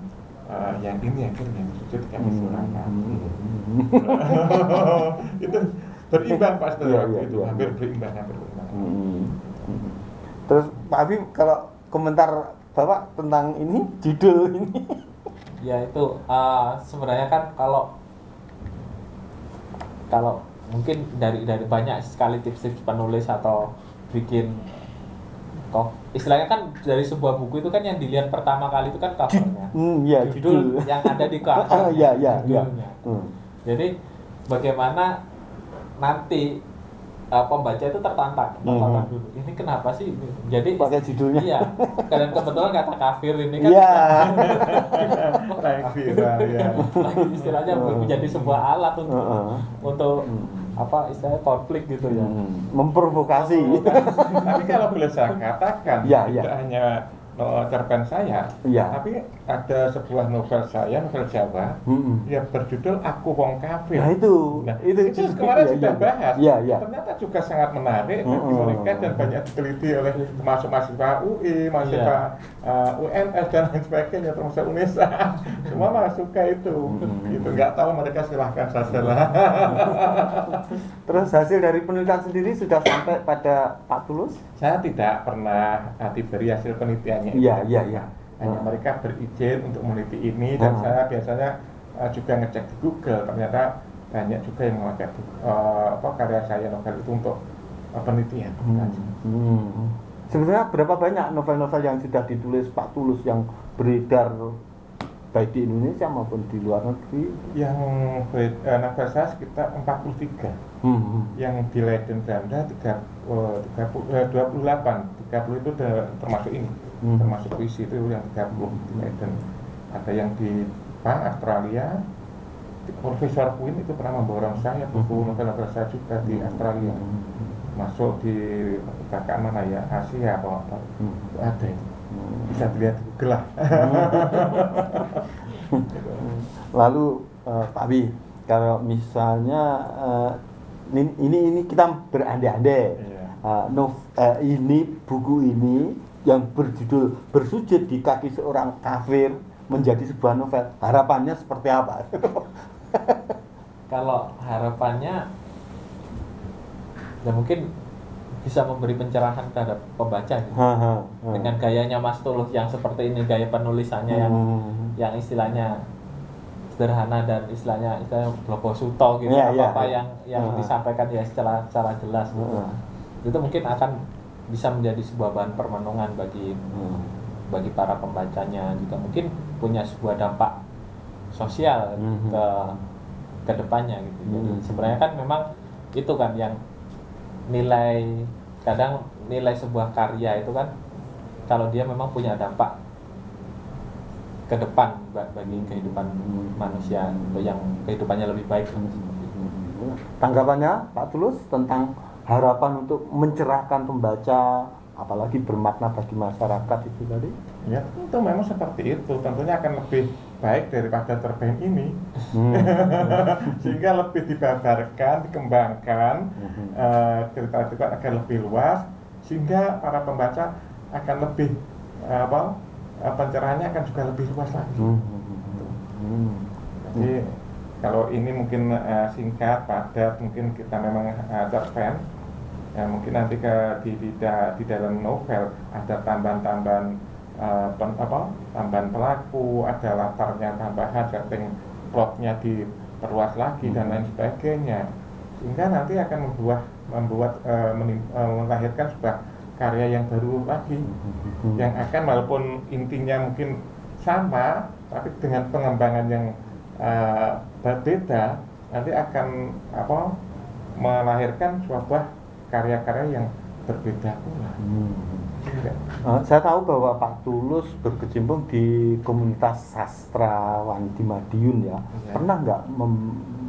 yang ini akhirnya sujud kami surahkan. Itu berimbang Pak setelah itu, hampir berimbang. Terus Pak Habib, kalau komentar Bapak tentang ini, judul ini? Ya itu sebenarnya kan kalau mungkin dari banyak sekali tips-tips penulis atau bikin istilahnya kan dari sebuah buku itu kan yang dilihat pertama kali itu kan covernya, judul yang ada di cover, judulnya. Jadi bagaimana nanti pembaca itu tertantang dulu. Ini kenapa sih? Jadi pakai judulnya. Iya. Dan kebetulan kata kafir ini kan istilahnya menjadi sebuah alat untuk apa istilahnya konflik gitu ya. Memprovokasi. Tapi kalau boleh saya katakan, tidak hanya cerpen saya, tapi ada sebuah novel saya, novel Jawa, yang berjudul Aku Wong Kafir. Nah itu kemarin sudah bahas. Ternyata juga sangat menarik bagi mereka dan banyak diteliti oleh termasuk mahasiswa UI, mahasiswa UNS dan lain sebagainya, termasuk UNESA. Semua masuk ke itu. Gitu, nggak tahu mereka silahkan saja lah. Terus hasil dari penelitian sendiri sudah sampai pada Pak Tulus? Saya tidak pernah diberi hasil penelitiannya. Iya. Hanya mereka berizin untuk meneliti ini dan saya biasanya juga ngecek di Google. Ternyata banyak juga yang memakai karya saya novel itu untuk penelitian. Sebenarnya berapa banyak novel-novel yang sudah ditulis Pak Tulus yang beredar baik di Indonesia maupun di luar negeri? Yang novel saya sekitar 43. Yang di Leiden Belanda 28. 30 itu termasuk ini. Termasuk puisi itu yang 30 di Leiden. Ada yang di Australia. Profesor Quinn itu pernah memborong saya buku novel-novel saya juga di Australia. Masuk di perpustakaan mana ya, Asia apa itu ada itu. Bisa dilihat di Google lah. Lalu Pak Abi, kalau misalnya ini kita berandai-andai, ini buku ini yang berjudul Bersujud di Kaki Seorang Kafir menjadi sebuah novel, harapannya seperti apa? Kalau harapannya ya mungkin bisa memberi pencerahan terhadap pembaca gitu. Dengan gayanya Mas Tulus yang seperti ini, gaya penulisannya yang istilahnya sederhana dan istilahnya blobo suto gitu, yang disampaikan ya secara jelas gitu. Itu mungkin akan bisa menjadi sebuah bahan permenungan bagi para pembacanya, juga mungkin punya sebuah dampak sosial ke depannya gitu. Jadi sebenarnya kan memang itu kan yang kadang nilai sebuah karya itu kan kalau dia memang punya dampak ke depan bagi kehidupan manusia yang kehidupannya lebih baik. Tanggapannya Pak Tulus tentang harapan untuk mencerahkan pembaca, apalagi bermakna bagi masyarakat itu tadi? Ya tentu memang seperti itu, tentunya akan lebih baik daripada cerpen ini. Sehingga lebih dibabarkan, dikembangkan, cerita-cerita akan lebih luas, sehingga para pembaca akan lebih pencerahannya akan juga lebih luas lagi. Jadi kalau ini mungkin singkat, padat, mungkin kita memang cerpen. Ya, mungkin nanti di dalam novel ada tambahan-tambahan tambahan pelaku, ada latarnya tambahan, setting plotnya diperluas lagi dan lain sebagainya, sehingga nanti akan melahirkan sebuah karya yang baru lagi, yang akan walaupun intinya mungkin sama, tapi dengan pengembangan yang berbeda, nanti akan melahirkan sebuah karya-karya yang berbeda pula. Saya tahu bahwa Pak Tulus berkecimpung di komunitas sastrawan di Madiun ya. Pernah nggak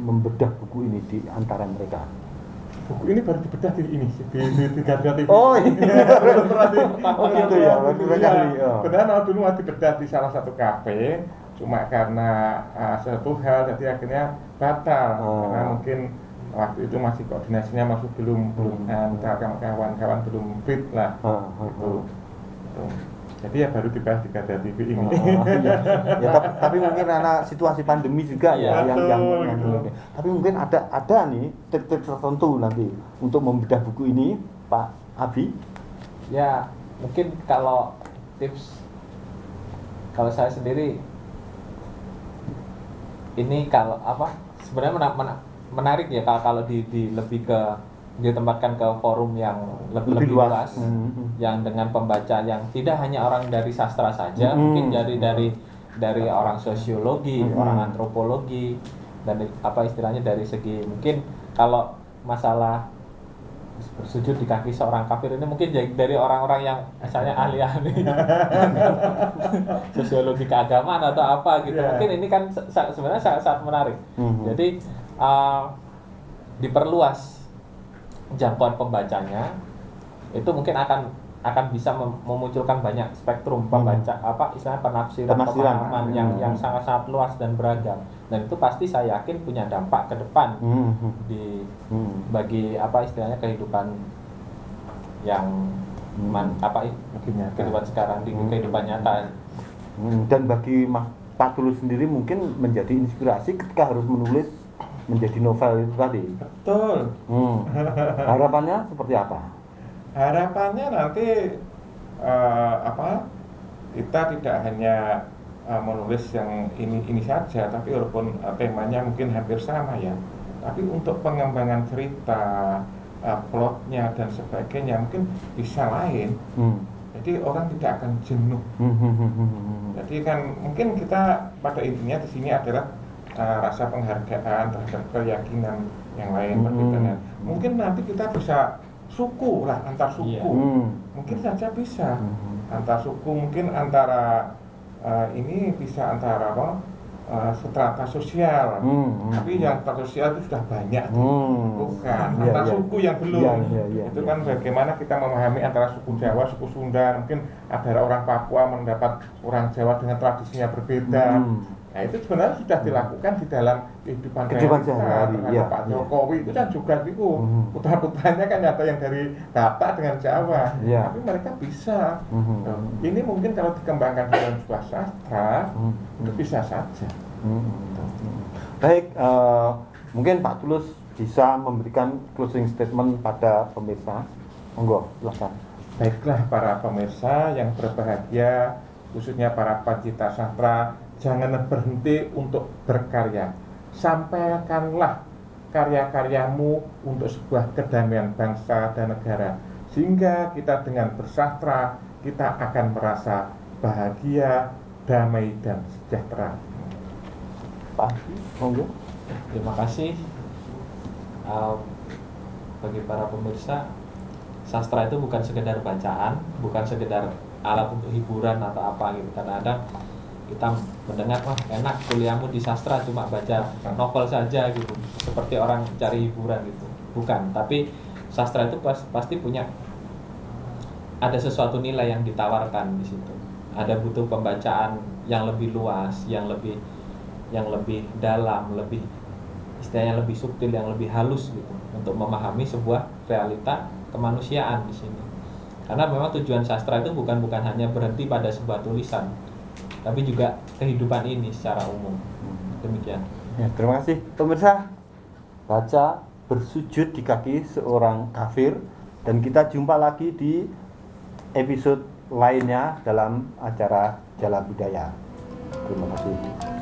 membedah buku ini di antara mereka? buku ini baru dibedah di ini di Garda TV. Oh iya. Oh gitu ya, baru kali. Oh. Benar, dulu mau dibedah di salah satu kafe, cuma karena satu hal jadi akhirnya batal. Karena mungkin waktu itu masih koordinasinya masih belum antara kawan-kawan belum fit lah. Gitu. Jadi ya baru dibahas di Garda TV ini. Ya, tapi mungkin karena situasi pandemi juga ya, yang gitu. tapi mungkin ada nih trik-trik tertentu nanti untuk membedah buku ini, Pak Abi. Ya, mungkin kalau tips, kalau saya sendiri ini kalau apa sebenarnya menarik ya kalau lebih ke ditempatkan ke forum yang lebih luas, yang dengan pembaca yang tidak hanya orang dari sastra saja, mungkin dari orang sosiologi, orang antropologi, dan apa istilahnya dari segi mungkin kalau masalah bersujud di kaki seorang kafir ini mungkin dari orang-orang yang misalnya ahli-ahli sosiologi keagamaan atau apa gitu. Mungkin ini kan sebenarnya sangat menarik. Jadi diperluas jangkauan pembacanya, itu mungkin akan bisa memunculkan banyak spektrum pembaca apa istilahnya penafsiran pemahaman yang sangat-sangat luas dan beragam, dan itu pasti saya yakin punya dampak ke depan bagi apa istilahnya kehidupan yang kehidupan sekarang di kehidupan nyata. Dan bagi Pak Tulus sendiri mungkin menjadi inspirasi ketika harus menulis menjadi novel itu tadi. Betul. Harapannya seperti apa? Harapannya nanti kita tidak hanya menulis yang ini saja, tapi walaupun temanya mungkin hampir sama ya, tapi untuk pengembangan cerita, plotnya dan sebagainya mungkin bisa lain. Jadi orang tidak akan jenuh. Jadi kan mungkin kita pada intinya di sini adalah rasa penghargaan terhadap keyakinan yang lain berbeda. Mungkin nanti kita bisa suku lah, antar suku, mungkin saja bisa antar suku, mungkin antara ini bisa antara strata sosial, tapi yang strata sosial itu sudah banyak, bukan antar suku yang belum. Itu kan bagaimana kita memahami antara suku Jawa, suku Sunda, mungkin ada orang Papua mendapat orang Jawa dengan tradisinya berbeda. Nah itu sebenarnya sudah dilakukan di dalam kehidupan sehari-hari. Pak Jokowi itu kan juga itu putra-putranya kan ada yang dari Batak dengan Jawa, tapi mereka bisa. Ini mungkin kalau dikembangkan dalam sebuah sastra itu bisa saja. Baik, mungkin Pak Tulus bisa memberikan closing statement pada pemirsa. Monggo, silakan. Baiklah para pemirsa yang berbahagia, khususnya para pecinta sastra, jangan berhenti untuk berkarya. Sampaikanlah karya-karyamu untuk sebuah kedamaian bangsa dan negara, sehingga kita dengan bersastra kita akan merasa bahagia, damai dan sejahtera. Pak, monggo. Terima kasih. Bagi para pemirsa, sastra itu bukan sekedar bacaan, bukan sekedar alat untuk hiburan atau apa gitu. Kadang-kadang kita mendengar, wah enak kuliahmu di sastra cuma baca novel saja gitu, seperti orang cari hiburan gitu. Bukan, tapi sastra itu pasti punya ada sesuatu nilai yang ditawarkan di situ. Ada butuh pembacaan yang lebih luas, yang lebih dalam, lebih istilahnya lebih subtil, yang lebih halus gitu, untuk memahami sebuah realita kemanusiaan di sini. Karena memang tujuan sastra itu bukan hanya berhenti pada sebuah tulisan, tapi juga kehidupan ini secara umum. Demikian. Ya, terima kasih pemirsa. Baca bersujud di kaki seorang kafir, dan kita jumpa lagi di episode lainnya dalam acara Jalan Budaya. Terima kasih.